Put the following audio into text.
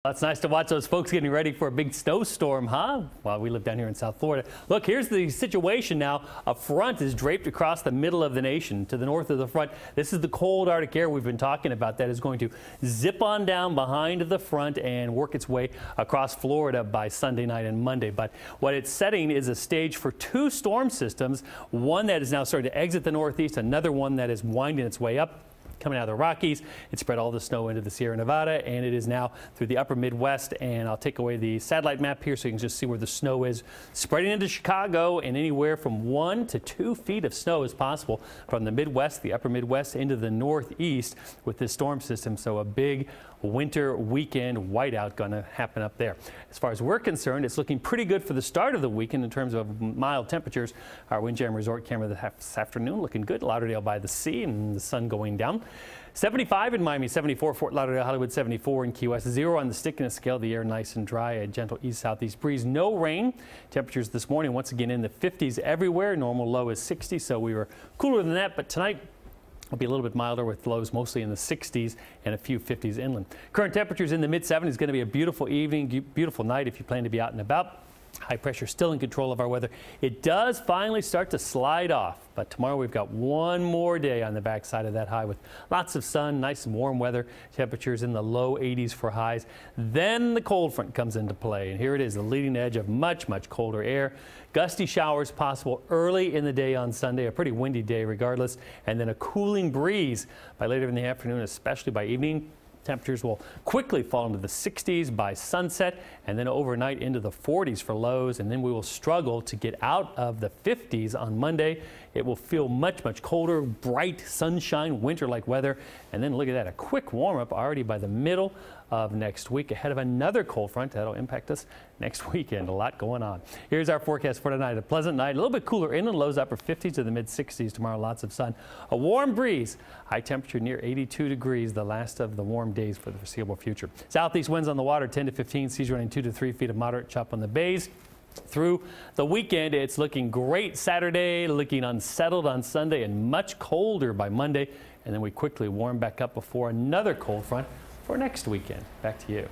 It's nice to watch those folks getting ready for a big snowstorm, huh? While we live down here in South Florida. Look, here's the situation now. A front is draped across the middle of the nation. To the north of the front, this is the cold Arctic air we've been talking about that is going to zip on down behind the front and work its way across Florida by Sunday night and Monday. But what it's setting is a stage for two storm systems, one that is now starting to exit the northeast, another one that is winding its way up. Coming out of the Rockies, it spread all the snow into the Sierra Nevada, and it is now through the upper Midwest. And I'll take away the satellite map here so you can just see where the snow is. Spreading into Chicago, and anywhere from 1 to 2 feet of snow is possible from the Midwest, the upper Midwest, into the Northeast with this storm system. So a big winter weekend whiteout going to happen up there. As far as we're concerned, it's looking pretty good for the start of the weekend in terms of mild temperatures. Our Windjam Resort camera this afternoon looking good. Lauderdale by the sea and the sun going down. 75 in Miami, 74 Fort Lauderdale, Hollywood 74 in Key West. 0 on the stickiness scale. The air nice and dry. A gentle east-southeast breeze. No rain. Temperatures this morning once again in the 50s everywhere. Normal low is 60, so we were cooler than that. But tonight will be a little bit milder with lows mostly in the 60s and a few 50s inland. Current temperatures in the mid-70s. Going to be a beautiful evening, beautiful night if you plan to be out and about. High pressure still in control of our weather. It does finally start to slide off, but tomorrow we've got one more day on the backside of that high with lots of sun, nice and warm weather, temperatures in the low 80s for highs. Then the cold front comes into play, and here it is, the leading edge of much colder air. Gusty showers possible early in the day on Sunday, a pretty windy day regardless, and then a cooling breeze by later in the afternoon, especially by evening. Temperatures will quickly fall into the 60s by sunset and then overnight into the 40s for lows, and then we will struggle to get out of the 50s on Monday. It will feel much colder, bright sunshine, winter-like weather, and then look at that, a quick warm-up already by the middle of next week ahead of another cold front that'll impact us next weekend. A lot going on. Here's our forecast for tonight. A pleasant night, a little bit cooler inland, lows upper 50s to the mid 60s tomorrow. Lots of sun, a warm breeze, high temperature near 82 degrees, the last of the warm days for the foreseeable future. Southeast winds on the water 10 to 15, seas running 2 to 3 feet of moderate chop on the bays. Through the weekend, it's looking great Saturday, looking unsettled on Sunday, and much colder by Monday. And then we quickly warm back up before another cold front for next weekend. Back to you.